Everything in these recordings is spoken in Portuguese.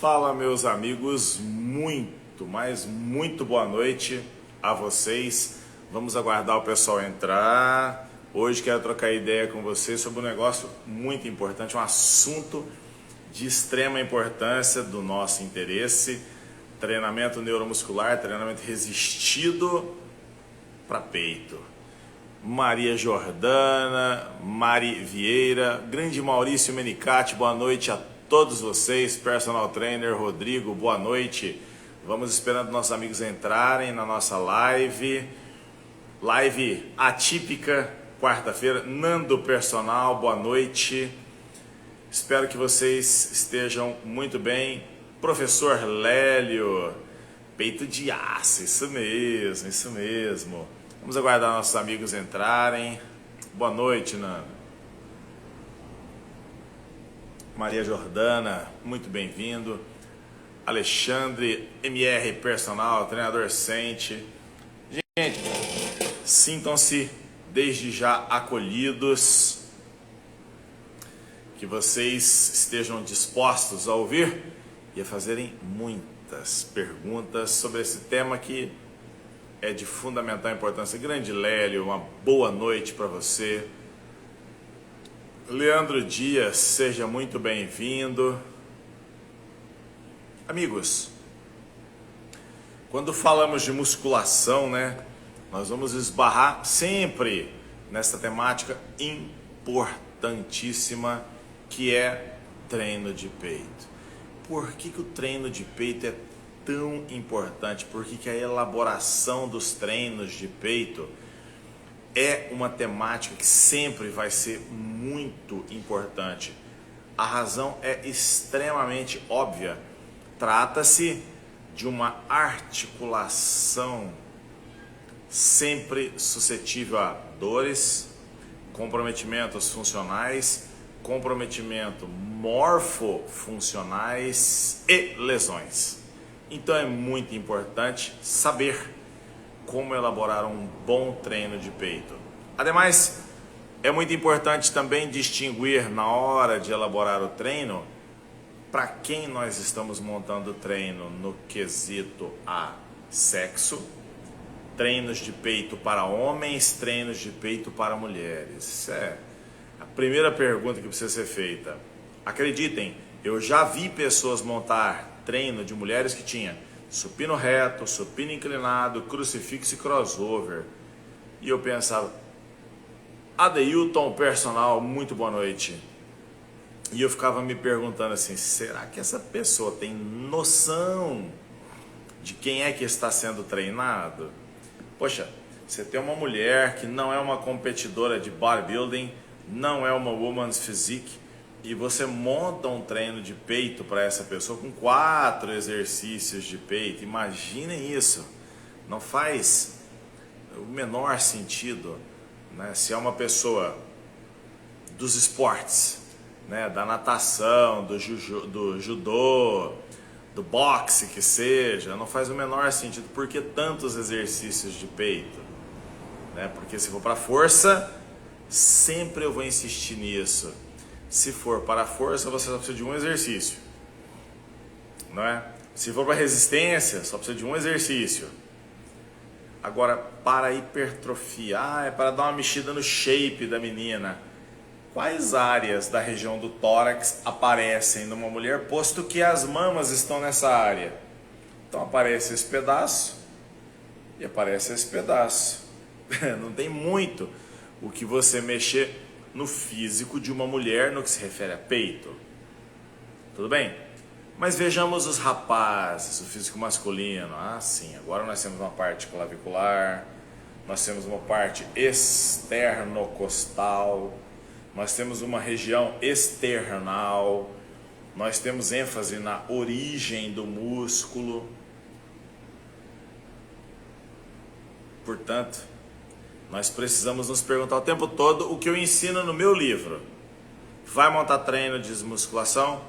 Fala, meus amigos, muito boa noite a vocês. Vamos aguardar o pessoal entrar. Hoje quero trocar ideia com vocês sobre um negócio muito importante, um assunto de extrema importância do nosso interesse: treinamento neuromuscular, treinamento resistido para peito. Maria Jordana, Mari Vieira, grande Maurício Menicati, boa noite a todos vocês. Personal Trainer Rodrigo, boa noite. Vamos esperando nossos amigos entrarem na nossa live atípica, quarta-feira. Nando Personal, boa noite. Espero que vocês estejam muito bem. Professor Lélio, peito de aço, isso mesmo. Vamos aguardar nossos amigos entrarem. Boa noite, Nando. Maria Jordana, muito bem-vindo. Alexandre, MR Personal, treinador Sente. Gente, sintam-se desde já acolhidos, que vocês estejam dispostos a ouvir e a fazerem muitas perguntas sobre esse tema que é de fundamental importância. Grande Lélio, uma boa noite para você. Leandro Dias, seja muito bem-vindo. Amigos, quando falamos de musculação, nós vamos esbarrar sempre nessa temática importantíssima que é treino de peito. Por que o treino de peito é tão importante? Por que a elaboração dos treinos de peito é uma temática que sempre vai ser muito importante? A razão é extremamente óbvia. Trata-se de uma articulação sempre suscetível a dores, comprometimentos funcionais, comprometimento morfofuncionais e lesões. Então é muito importante saber como elaborar um bom treino de peito. Ademais, é muito importante também distinguir na hora de elaborar o treino para quem nós estamos montando o treino no quesito a sexo, treinos de peito para homens, treinos de peito para mulheres. Isso é a primeira pergunta que precisa ser feita. Acreditem, eu já vi pessoas montar treino de mulheres que tinha supino reto, supino inclinado, crucifixo e crossover. E eu pensava, Adeilton Personal, muito boa noite. E eu ficava me perguntando assim, será que essa pessoa tem noção de quem é que está sendo treinado? Poxa, você tem uma mulher que não é uma competidora de bodybuilding, não é uma woman's physique, e você monta um treino de peito para essa pessoa com 4 exercícios de peito. Imaginem isso. Não faz o menor sentido, Se é uma pessoa dos esportes, da natação, do judô, do boxe que seja, não faz o menor sentido. Por que tantos exercícios de peito? Porque se for para força, sempre eu vou insistir nisso. Se for para a força, você só precisa de um exercício, não é? Se for para resistência, só precisa de um exercício. Agora, para hipertrofiar, é para dar uma mexida no shape da menina. Quais áreas da região do tórax aparecem numa mulher, posto que as mamas estão nessa área? Então aparece esse pedaço e aparece esse pedaço. Não tem muito o que você mexer no físico de uma mulher no que se refere a peito. Tudo bem? Mas vejamos os rapazes, o físico masculino. Ah, sim, agora nós temos uma parte clavicular, nós temos uma parte externocostal, nós temos uma região external, nós temos ênfase na origem do músculo. Portanto, nós precisamos nos perguntar o tempo todo o que eu ensino no meu livro. Vai montar treino de musculação?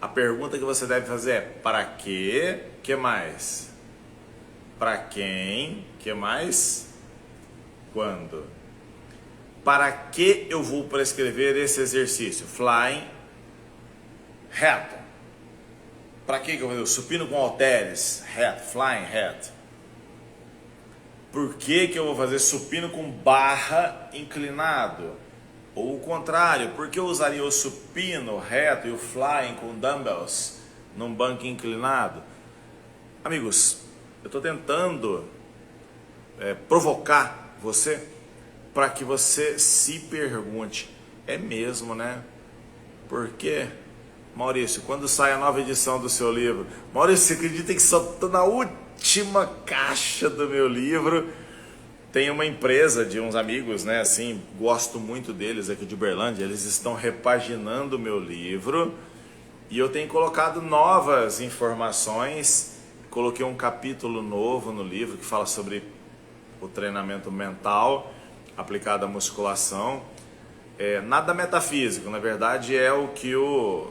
A pergunta que você deve fazer é: para quê? Que mais? Para quem? Que mais? Quando? Para que eu vou prescrever esse exercício? Flying reto. Para que eu vou fazer o supino com halteres, reto, flying reto? Por que eu vou fazer supino com barra inclinado? Ou o contrário, por que eu usaria o supino reto e o flying com dumbbells num banco inclinado? Amigos, eu estou tentando provocar você para que você se pergunte, é mesmo, né? Por quê? Maurício, quando sai a nova edição do seu livro? Maurício, você acredita que só estou na última caixa do meu livro? Tem uma empresa de uns amigos, né? Assim, gosto muito deles aqui de Uberlândia. Eles estão repaginando o meu livro e eu tenho colocado novas informações. Coloquei um capítulo novo no livro que fala sobre o treinamento mental aplicado à musculação. Nada metafísico, na verdade é o que o...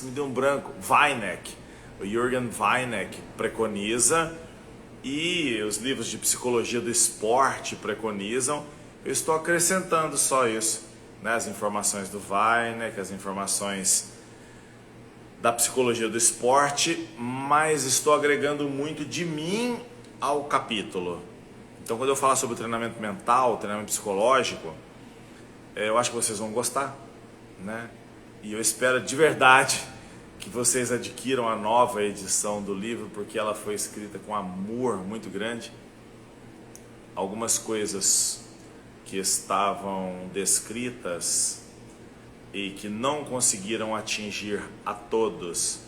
me deu um branco. Weineck, o Jürgen Weineck preconiza e os livros de psicologia do esporte preconizam. Eu estou acrescentando só isso, né? As informações do Weineck, as informações da psicologia do esporte, mas estou agregando muito de mim ao capítulo. Então, quando eu falar sobre treinamento mental, treinamento psicológico, eu acho que vocês vão gostar, né? E eu espero de verdade que vocês adquiram a nova edição do livro, porque ela foi escrita com amor muito grande. Algumas coisas que estavam descritas e que não conseguiram atingir a todos,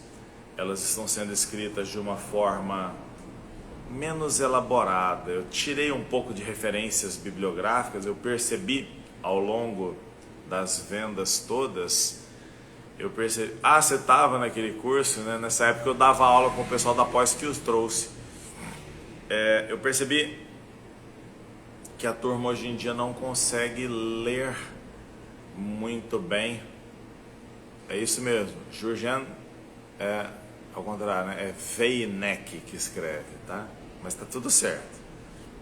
elas estão sendo escritas de uma forma menos elaborada. Eu tirei um pouco de referências bibliográficas, eu percebi ao longo das vendas todas, eu percebi, você estava naquele curso, né? Nessa época eu dava aula com o pessoal da pós que os trouxe. Eu percebi que a turma hoje em dia não consegue ler muito bem. É isso mesmo, Jürgen ao contrário, né? É Weineck que escreve, tá? Mas tá tudo certo.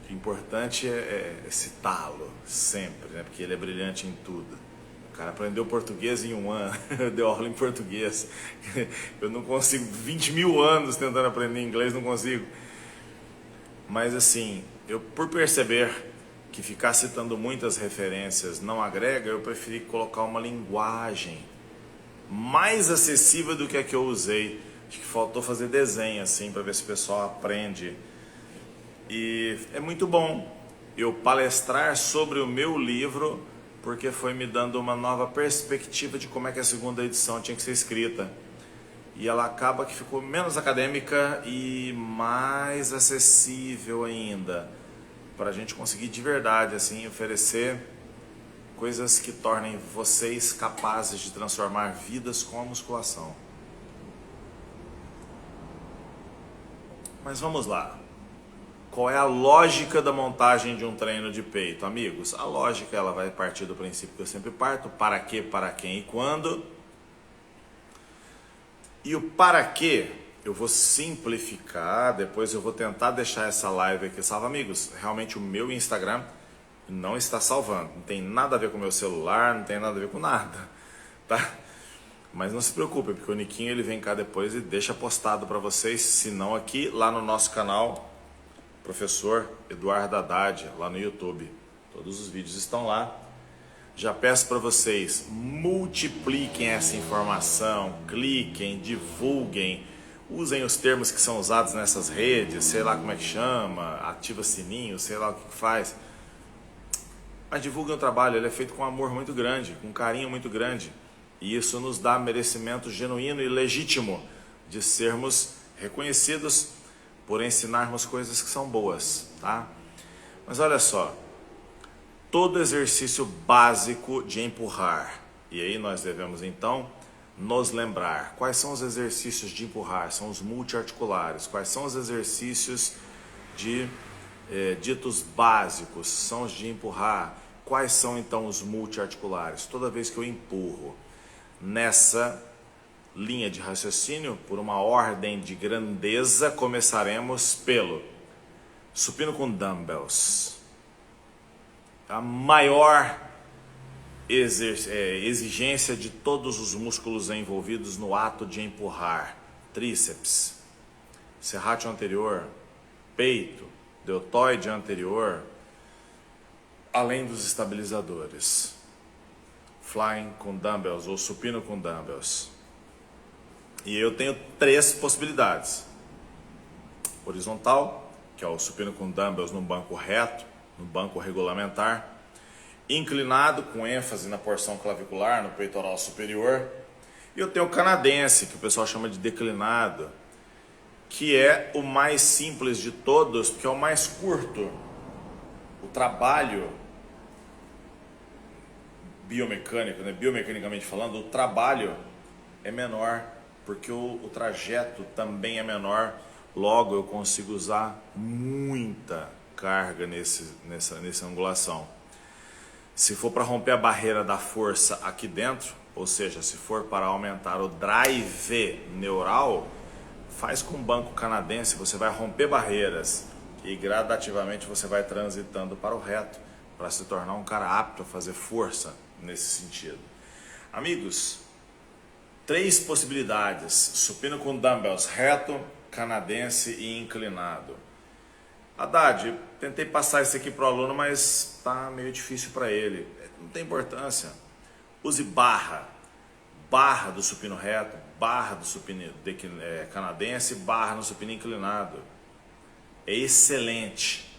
O importante é citá-lo sempre, né? Porque ele é brilhante em tudo. O cara aprendeu português em 1 ano, deu aula em português. Eu não consigo, 20 mil anos tentando aprender inglês, não consigo. Mas assim, eu por perceber que ficar citando muitas referências não agrega, eu preferi colocar uma linguagem mais acessível do que a que eu usei. Acho que faltou fazer desenho assim para ver se o pessoal aprende. E é muito bom eu palestrar sobre o meu livro, porque foi me dando uma nova perspectiva de como é que a segunda edição tinha que ser escrita. E ela acaba que ficou menos acadêmica e mais acessível ainda, para a gente conseguir de verdade assim oferecer coisas que tornem vocês capazes de transformar vidas com a musculação. Mas vamos lá. Qual é a lógica da montagem de um treino de peito? Amigos, a lógica ela vai partir do princípio que eu sempre parto: para quê, para quem e quando. E o para quê eu vou simplificar, depois eu vou tentar deixar essa live aqui salva. Amigos, realmente o meu Instagram não está salvando, não tem nada a ver com o meu celular, não tem nada a ver com nada, tá? Mas não se preocupe, porque o Niquinho ele vem cá depois e deixa postado para vocês, se não aqui, lá no nosso canal, Professor Eduardo Haddad, lá no YouTube. Todos os vídeos estão lá. Já peço para vocês, multipliquem essa informação, cliquem, divulguem, usem os termos que são usados nessas redes, sei lá como é que chama, ativa sininho, sei lá o que faz. Mas divulguem o trabalho, ele é feito com amor muito grande, com carinho muito grande. E isso nos dá merecimento genuíno e legítimo de sermos reconhecidos por ensinarmos coisas que são boas, tá? Mas olha só, todo exercício básico de empurrar, e aí nós devemos então nos lembrar quais são os exercícios de empurrar, são os multiarticulares, quais são os exercícios de ditos básicos, são os de empurrar, quais são então os multiarticulares. Toda vez que eu empurro nessa linha de raciocínio, por uma ordem de grandeza, começaremos pelo supino com dumbbells. A maior exigência de todos os músculos envolvidos no ato de empurrar. Tríceps, serrátil anterior, peito, deltoide anterior, além dos estabilizadores. Flying com dumbbells ou supino com dumbbells. E eu tenho 3 possibilidades. Horizontal, que é o supino com dumbbells no banco reto, no banco regulamentar. Inclinado, com ênfase na porção clavicular, no peitoral superior. E eu tenho o canadense, que o pessoal chama de declinado, que é o mais simples de todos, porque é o mais curto. O trabalho biomecânico, né? Biomecanicamente falando, o trabalho é menor, porque o trajeto também é menor, logo eu consigo usar muita carga nessa angulação. Se for para romper a barreira da força aqui dentro, ou seja, se for para aumentar o drive neural, faz com o banco canadense, você vai romper barreiras e gradativamente você vai transitando para o reto, para se tornar um cara apto a fazer força nesse sentido. Amigos, 3 possibilidades: supino com dumbbells reto, canadense e inclinado. Haddad, tentei passar isso aqui para o aluno, mas tá meio difícil para ele. Não tem importância. Use barra do supino reto, barra do supino canadense, barra no supino inclinado. É excelente.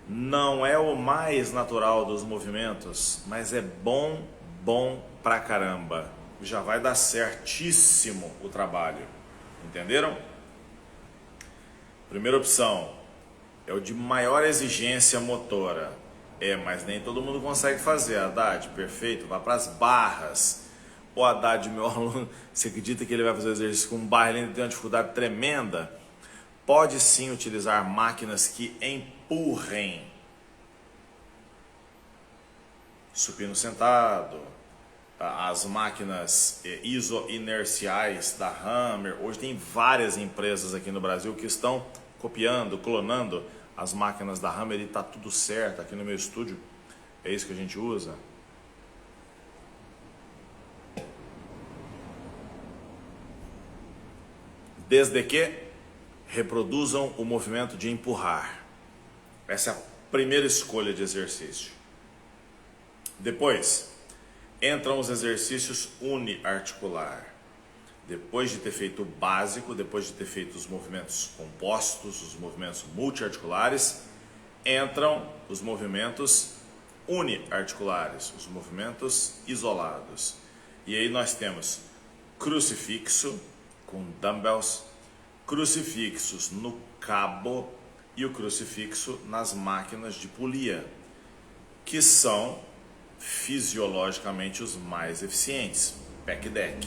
Não é o mais natural dos movimentos, mas é bom pra caramba. Já vai dar certíssimo o trabalho. Entenderam? Primeira opção é o de maior exigência motora. Mas nem todo mundo consegue fazer, Haddad. Perfeito, vá para as barras. O Haddad, meu aluno, você acredita que ele vai fazer exercício com barra? Ele ainda tem uma dificuldade tremenda. Pode sim utilizar máquinas que empurrem. Supino sentado, as máquinas isoinerciais da Hammer. Hoje tem várias empresas aqui no Brasil que estão copiando, clonando as máquinas da Hammer e está tudo certo. Aqui no meu estúdio é isso que a gente usa. Desde que reproduzam o movimento de empurrar. Essa é a primeira escolha de exercício. Depois, entram os exercícios uniarticular. Depois de ter feito o básico, depois de ter feito os movimentos compostos, os movimentos multiarticulares, entram os movimentos uniarticulares, os movimentos isolados. E aí nós temos crucifixo com dumbbells, crucifixos no cabo e o crucifixo nas máquinas de polia, que são fisiologicamente os mais eficientes, pec deck.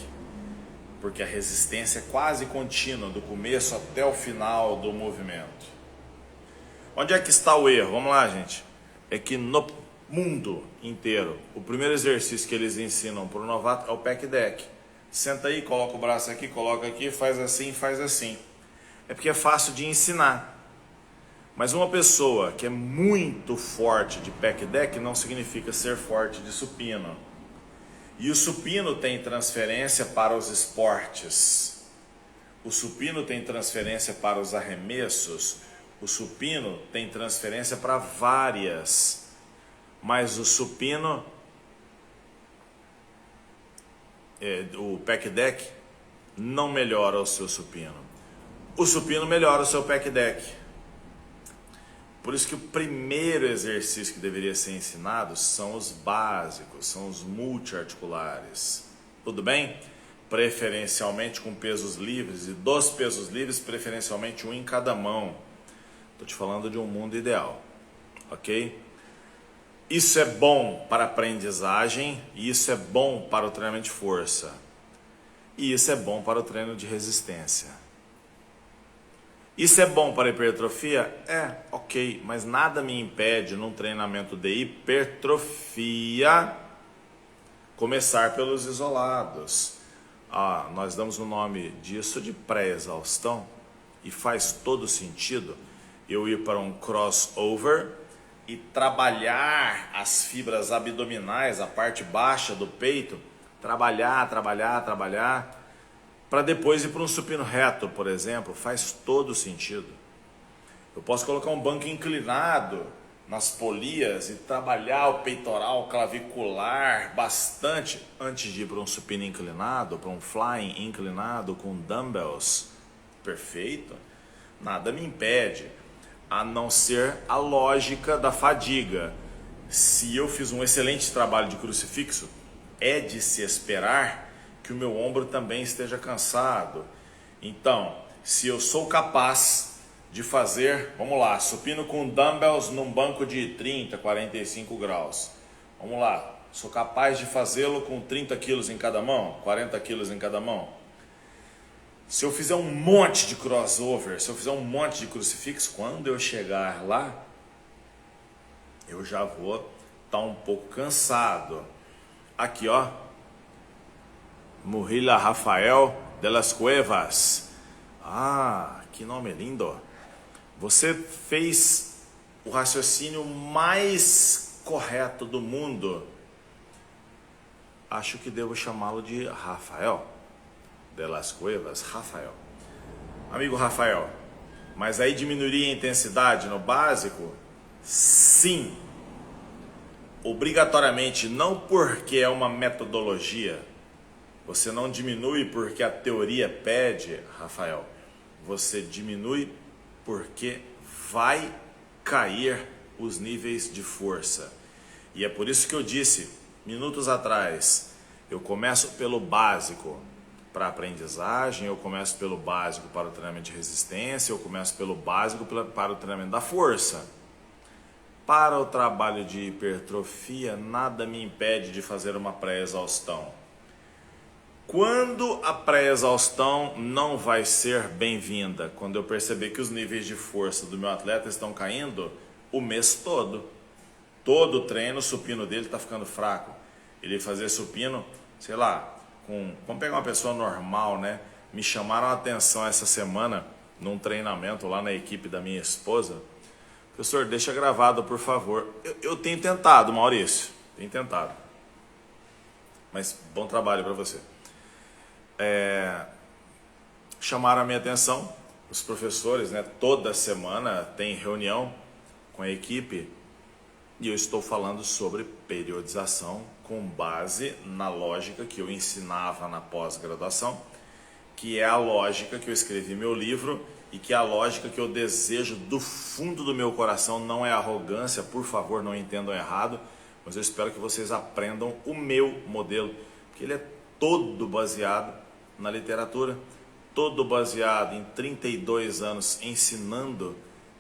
Porque a resistência é quase contínua, do começo até o final do movimento. Onde é que está o erro? Vamos lá, gente. É que no mundo inteiro, o primeiro exercício que eles ensinam para o novato é o pec deck. Senta aí, coloca o braço aqui, coloca aqui, faz assim, faz assim. É porque é fácil de ensinar. Mas uma pessoa que é muito forte de pec deck não significa ser forte de supino. E o supino tem transferência para os esportes. O supino tem transferência para os arremessos. O supino tem transferência para várias. Mas o supino, o pec deck, não melhora o seu supino. O supino melhora o seu pec deck. Por isso que o primeiro exercício que deveria ser ensinado são os básicos, são os multiarticulares. Tudo bem? Preferencialmente com pesos livres, e dos pesos livres, preferencialmente um em cada mão. Estou te falando de um mundo ideal, ok? Isso é bom para a aprendizagem, e isso é bom para o treinamento de força. E isso é bom para o treino de resistência. Isso é bom para hipertrofia? Ok, mas nada me impede num treinamento de hipertrofia começar pelos isolados. Nós damos o nome disso de pré-exaustão e faz todo sentido eu ir para um crossover e trabalhar as fibras abdominais, a parte baixa do peito, trabalhar, para depois ir para um supino reto, por exemplo, faz todo sentido. Eu posso colocar um banco inclinado nas polias e trabalhar o peitoral clavicular bastante antes de ir para um supino inclinado, para um flying inclinado com dumbbells. Perfeito. Nada me impede, a não ser a lógica da fadiga. Se eu fiz um excelente trabalho de crucifixo, é de se esperar que o meu ombro também esteja cansado. Então, se eu sou capaz de fazer, vamos lá, supino com dumbbells num banco de 30, 45 graus. Vamos lá, sou capaz de fazê-lo com 30 quilos em cada mão, 40 quilos em cada mão. Se eu fizer um monte de crossover, se eu fizer um monte de crucifixo, quando eu chegar lá, eu já vou estar um pouco cansado. Aqui, ó, Murila Rafael de las Cuevas. Ah, que nome lindo. Você fez o raciocínio mais correto do mundo. Acho que devo chamá-lo de Rafael de las Cuevas. Rafael. Amigo Rafael, mas aí diminuiria a intensidade no básico? Sim. Obrigatoriamente, não porque é uma metodologia. Você não diminui porque a teoria pede, Rafael. Você diminui porque vai cair os níveis de força. E é por isso que eu disse, minutos atrás, eu começo pelo básico para aprendizagem, eu começo pelo básico para o treinamento de resistência, eu começo pelo básico para o treinamento da força. Para o trabalho de hipertrofia, nada me impede de fazer uma pré-exaustão. Quando a pré-exaustão não vai ser bem-vinda? Quando eu perceber que os níveis de força do meu atleta estão caindo o mês todo. Todo o treino, o supino dele está ficando fraco. Ele fazer supino, sei lá, vamos pegar uma pessoa normal, né? Me chamaram a atenção essa semana num treinamento lá na equipe da minha esposa. Professor, deixa gravado, por favor. Eu tenho tentado, Maurício. Tenho tentado. Mas bom trabalho para você. Chamaram a minha atenção, os professores, né? Toda semana tem reunião com a equipe e eu estou falando sobre periodização com base na lógica que eu ensinava na pós-graduação, que é a lógica que eu escrevi meu livro e que é a lógica que eu desejo do fundo do meu coração. Não é arrogância, por favor, não entendam errado, mas eu espero que vocês aprendam o meu modelo, porque ele é todo baseado na literatura, todo baseado em 32 anos ensinando,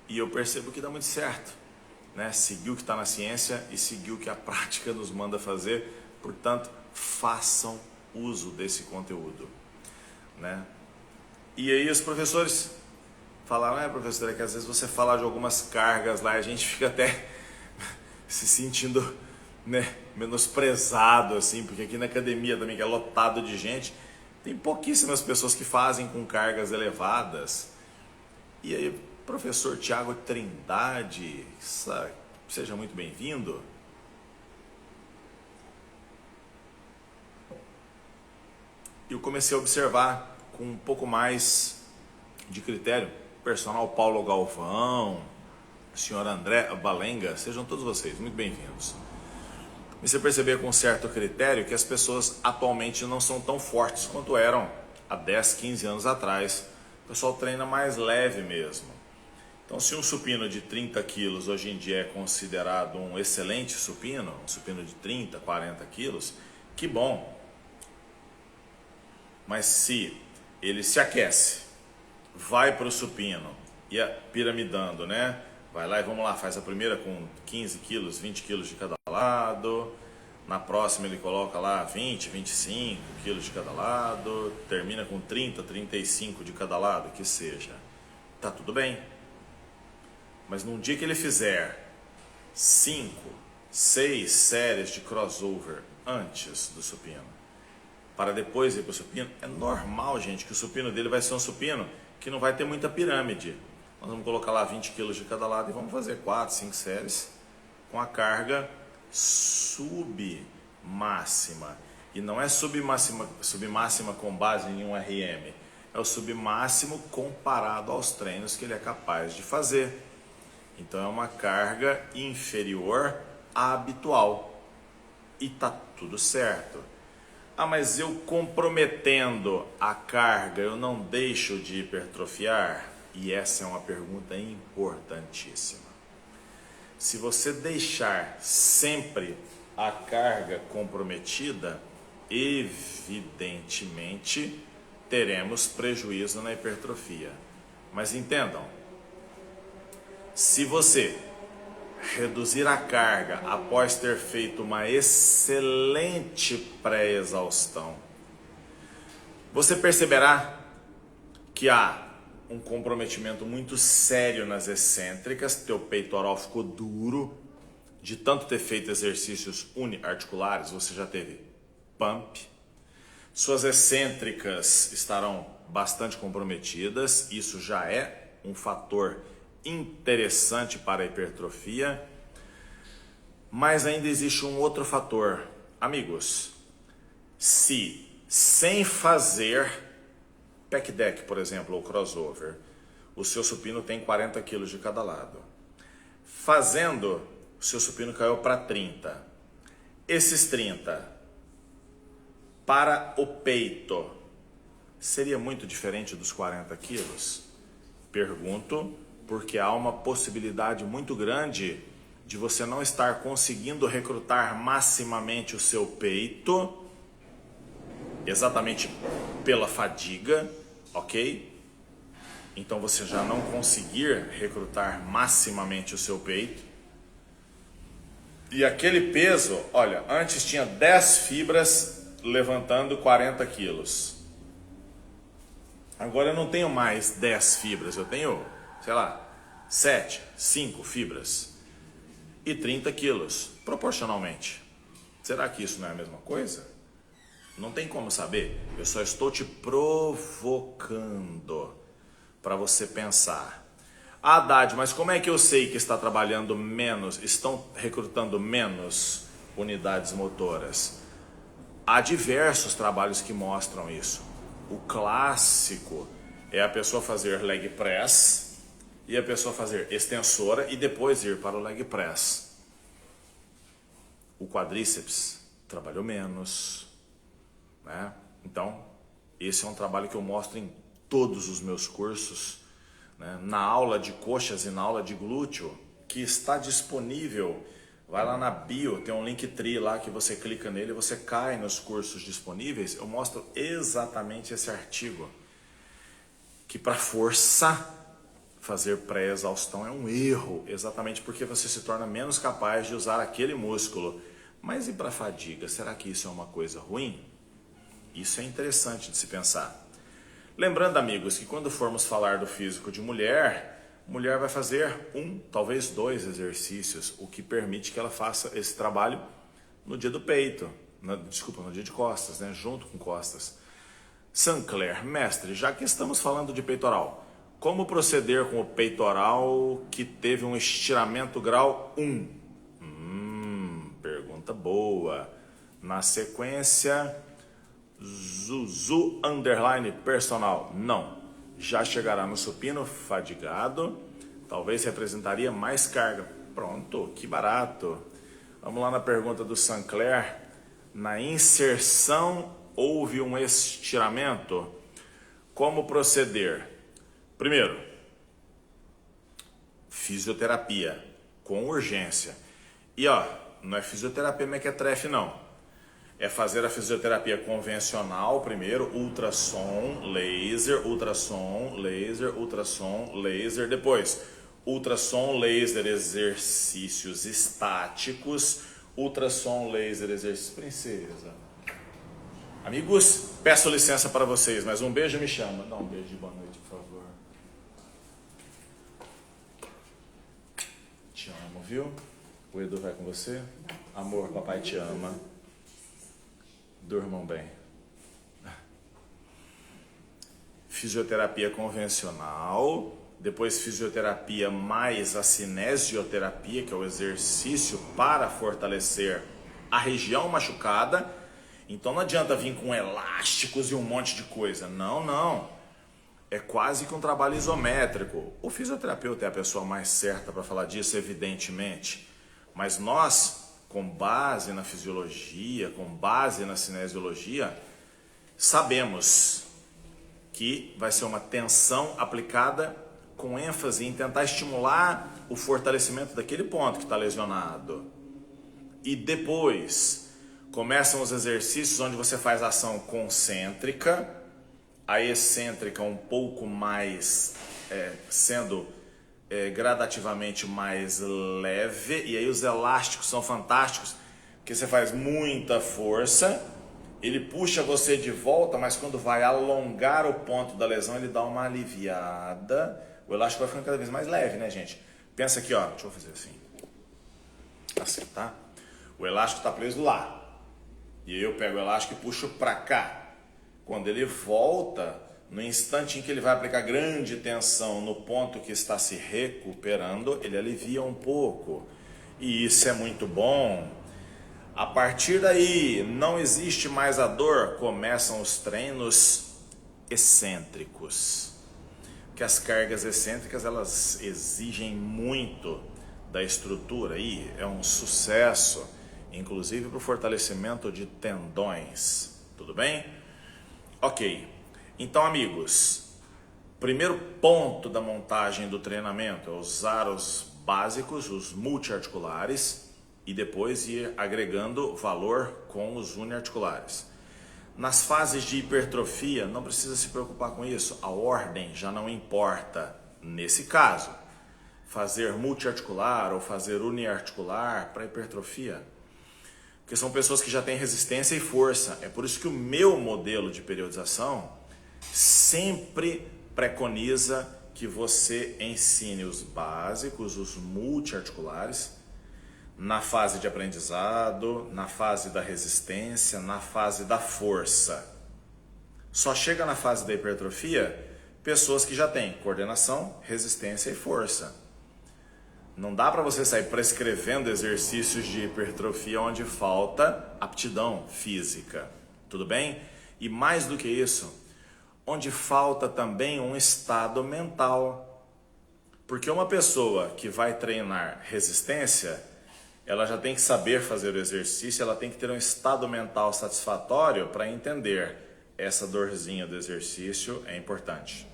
e eu percebo que dá muito certo, né? Seguir o que está na ciência e seguir o que a prática nos manda fazer. Portanto, façam uso desse conteúdo, né? E aí os professores falaram, professor, é que às vezes você fala de algumas cargas lá e a gente fica até se sentindo, né, menosprezado, assim, porque aqui na academia também, que é lotado de gente, tem pouquíssimas pessoas que fazem com cargas elevadas. E aí, professor Tiago Trindade, seja muito bem-vindo. Eu comecei a observar com um pouco mais de critério, personal Paulo Galvão, senhor André Balenga, sejam todos vocês muito bem-vindos. Você perceber com certo critério que as pessoas atualmente não são tão fortes quanto eram há 10, 15 anos atrás. O pessoal treina mais leve mesmo. Então, se um supino de 30 quilos hoje em dia é considerado um excelente supino, um supino de 30, 40 quilos, que bom. Mas se ele se aquece, vai para o supino e piramidando, né? Vai lá e vamos lá, faz a primeira com 15 quilos, 20 quilos de cada lado. Na próxima ele coloca lá 20, 25 quilos de cada lado. Termina com 30, 35 de cada lado, que seja. Tá tudo bem. Mas num dia que ele fizer 5, 6 séries de crossover antes do supino, para depois ir para o supino, é normal, gente, que o supino dele vai ser um supino que não vai ter muita pirâmide. Nós vamos colocar lá 20 quilos de cada lado e vamos fazer 4, 5 séries com a carga submáxima. E não é submáxima com base em um RM, é o submáximo comparado aos treinos que ele é capaz de fazer. Então é uma carga inferior à habitual. E tá tudo certo. Ah, mas eu comprometendo a carga, eu não deixo de hipertrofiar? E essa é uma pergunta importantíssima. Se você deixar sempre a carga comprometida, evidentemente teremos prejuízo na hipertrofia. Mas entendam, se você reduzir a carga após ter feito uma excelente pré-exaustão, você perceberá que há um comprometimento muito sério nas excêntricas, teu peitoral ficou duro, de tanto ter feito exercícios uniarticulares, você já teve pump, suas excêntricas estarão bastante comprometidas, isso já é um fator interessante para a hipertrofia, mas ainda existe um outro fator. Amigos, se sem fazer pec deck, por exemplo, ou crossover, o seu supino tem 40 kg de cada lado. Fazendo, o seu supino caiu para 30. Esses 30 para o peito seria muito diferente dos 40 quilos? Pergunto, porque há uma possibilidade muito grande de você não estar conseguindo recrutar maximamente o seu peito, exatamente pela fadiga, ok? Então você já não conseguir recrutar maximamente o seu peito. E aquele peso, olha, antes tinha 10 fibras levantando 40 quilos. Agora eu não tenho mais 10 fibras, eu tenho, sei lá, 7, 5 fibras e 30 quilos, proporcionalmente. Será que isso não é a mesma coisa? Não tem como saber, eu só estou te provocando para você pensar. Ah, Haddad, mas como é que eu sei que está trabalhando menos, estão recrutando menos unidades motoras? Há diversos trabalhos que mostram isso. O clássico é a pessoa fazer leg press e a pessoa fazer extensora e depois ir para o leg press. O quadríceps trabalhou menos, né? Então, esse é um trabalho que eu mostro em todos os meus cursos, né? Na aula de coxas e na aula de glúteo, que está disponível. Vai lá na bio, tem um Linktree lá que você clica nele e você cai nos cursos disponíveis. Eu mostro exatamente esse artigo. Que para forçar fazer pré-exaustão é um erro, exatamente porque você se torna menos capaz de usar aquele músculo. Mas e para fadiga? Será que isso é uma coisa ruim? Isso é interessante de se pensar. Lembrando, amigos, que quando formos falar do físico de mulher vai fazer talvez 2 exercícios, o que permite que ela faça esse trabalho no dia do peito, no dia de costas, né? Junto com costas. Sancler, mestre, já que estamos falando de peitoral, como proceder com o peitoral que teve um estiramento grau 1? Pergunta boa. Na sequência, Zuzu _personal, não. Já chegará no supino fadigado, talvez representaria mais carga. Pronto, que barato. Vamos lá na pergunta do Sancler. Na inserção houve um estiramento? Como proceder? Primeiro, fisioterapia com urgência. E ó, não é fisioterapia mequetrefe não. É fazer a fisioterapia convencional primeiro, ultrassom, laser, ultrassom, laser, ultrassom, laser. Depois, ultrassom, laser, exercícios estáticos, ultrassom, laser, exercícios. Princesa. Amigos, peço licença para vocês, mas um beijo me chama. Dá um beijo de boa noite, por favor. Te amo, viu? O Edu vai com você? Amor, papai te ama. Durmam bem. Fisioterapia convencional, depois fisioterapia mais a cinesioterapia, que é o exercício para fortalecer a região machucada. Então não adianta vir com elásticos e um monte de coisa. Não, não. É quase que um trabalho isométrico. O fisioterapeuta é a pessoa mais certa para falar disso, evidentemente. Mas nós, com base na fisiologia, com base na cinesiologia, sabemos que vai ser uma tensão aplicada com ênfase em tentar estimular o fortalecimento daquele ponto que está lesionado. E depois começam os exercícios onde você faz ação concêntrica, a excêntrica um pouco mais, sendo gradativamente mais leve, e aí os elásticos são fantásticos, porque você faz muita força, ele puxa você de volta, mas quando vai alongar o ponto da lesão, ele dá uma aliviada. O elástico vai ficando cada vez mais leve, né, gente? Pensa aqui, ó. Deixa eu fazer assim. Assim, tá? O elástico está preso lá. E eu pego o elástico e puxo para cá. Quando ele volta, no instante em que ele vai aplicar grande tensão no ponto que está se recuperando, ele alivia um pouco. E isso é muito bom. A partir daí, não existe mais a dor, começam os treinos excêntricos. Porque as cargas excêntricas, elas exigem muito da estrutura e é um sucesso, inclusive para o fortalecimento de tendões. Tudo bem? Ok. Então, amigos, primeiro ponto da montagem do treinamento é usar os básicos, os multiarticulares, e depois ir agregando valor com os uniarticulares. Nas fases de hipertrofia, não precisa se preocupar com isso, a ordem já não importa. Nesse caso, fazer multiarticular ou fazer uniarticular para hipertrofia, porque são pessoas que já têm resistência e força. É por isso que o meu modelo de periodização sempre preconiza que você ensine os básicos, os multiarticulares, na fase de aprendizado, na fase da resistência, na fase da força. Só chega na fase da hipertrofia pessoas que já têm coordenação, resistência e força. Não dá para você sair prescrevendo exercícios de hipertrofia onde falta aptidão física. Tudo bem? E mais do que isso, onde falta também um estado mental. Porque uma pessoa que vai treinar resistência, ela já tem que saber fazer o exercício, ela tem que ter um estado mental satisfatório para entender essa dorzinha do exercício é importante.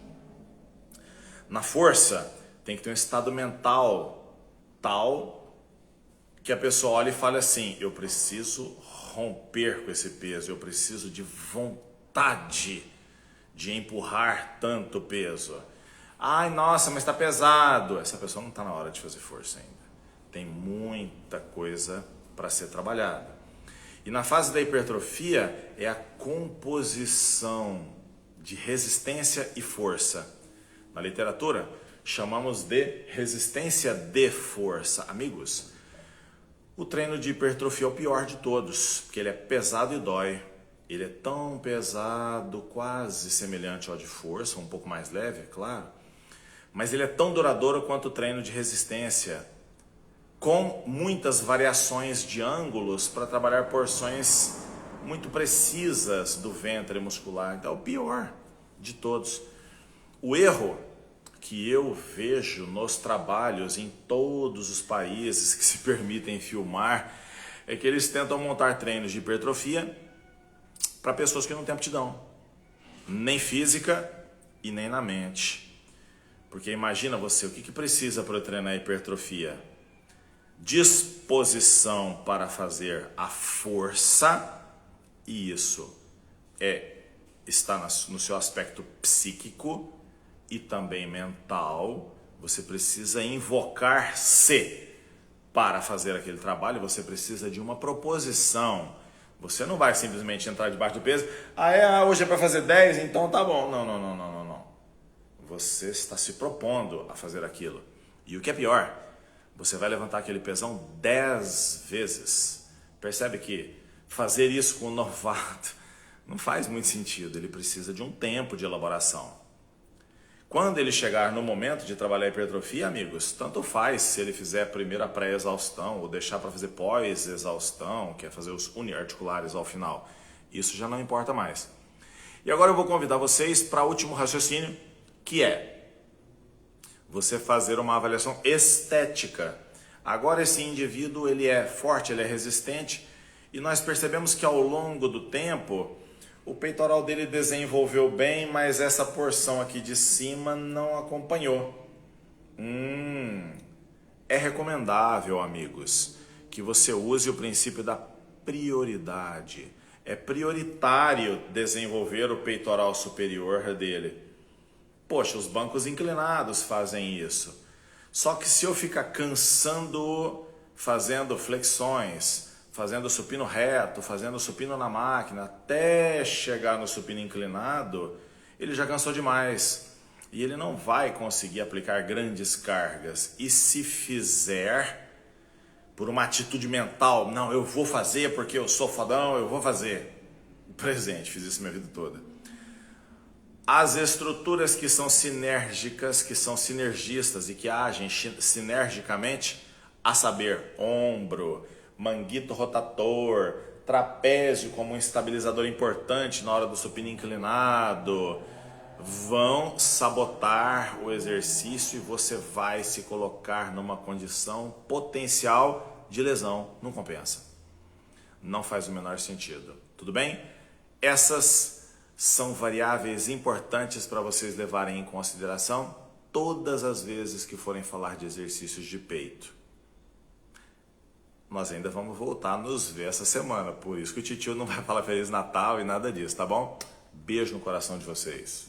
Na força, tem que ter um estado mental tal que a pessoa olhe e fale assim, eu preciso romper com esse peso, eu preciso de vontade de empurrar tanto peso. Ai, nossa, mas está pesado. Essa pessoa não está na hora de fazer força ainda. Tem muita coisa para ser trabalhada. E na fase da hipertrofia é a composição de resistência e força. Na literatura, chamamos de resistência de força. Amigos, o treino de hipertrofia é o pior de todos, porque ele é pesado e dói. Ele é tão pesado, quase semelhante ao de força, um pouco mais leve, é claro. Mas ele é tão duradouro quanto o treino de resistência, com muitas variações de ângulos para trabalhar porções muito precisas do ventre muscular. Então é o pior de todos. O erro que eu vejo nos trabalhos em todos os países que se permitem filmar é que eles tentam montar treinos de hipertrofia para pessoas que não têm aptidão, nem física e nem na mente. Porque imagina você, o que precisa para treinar hipertrofia? Disposição para fazer a força, e isso está no seu aspecto psíquico e também mental. Você precisa invocar-se para fazer aquele trabalho, você precisa de uma proposição. Você não vai simplesmente entrar debaixo do peso, hoje é para fazer 10, então tá bom. Não. Você está se propondo a fazer aquilo. E o que é pior, você vai levantar aquele pesão 10 vezes. Percebe que fazer isso com um novato não faz muito sentido. Ele precisa de um tempo de elaboração. Quando ele chegar no momento de trabalhar a hipertrofia, amigos, tanto faz se ele fizer primeiro a pré-exaustão ou deixar para fazer pós-exaustão, que é fazer os uniarticulares ao final. Isso já não importa mais. E agora eu vou convidar vocês para o último raciocínio, que é você fazer uma avaliação estética. Agora esse indivíduo ele é forte, ele é resistente e nós percebemos que ao longo do tempo o peitoral dele desenvolveu bem, mas essa porção aqui de cima não acompanhou. É recomendável, amigos, que você use o princípio da prioridade. É prioritário desenvolver o peitoral superior dele. Poxa, os bancos inclinados fazem isso. Só que se eu ficar cansando, fazendo flexões, fazendo supino reto, fazendo supino na máquina, até chegar no supino inclinado, ele já cansou demais. E ele não vai conseguir aplicar grandes cargas. E se fizer, por uma atitude mental, não, eu vou fazer porque eu sou fodão, eu vou fazer. Presente, fiz isso minha vida toda. As estruturas que são sinérgicas, que são sinergistas e que agem sinergicamente, a saber, ombro, manguito rotator, trapézio como um estabilizador importante na hora do supino inclinado, vão sabotar o exercício e você vai se colocar numa condição potencial de lesão. Não compensa. Não faz o menor sentido. Tudo bem? Essas são variáveis importantes para vocês levarem em consideração todas as vezes que forem falar de exercícios de peito. Nós ainda vamos voltar a nos ver essa semana, por isso que o titio não vai falar Feliz Natal e nada disso, tá bom? Beijo no coração de vocês.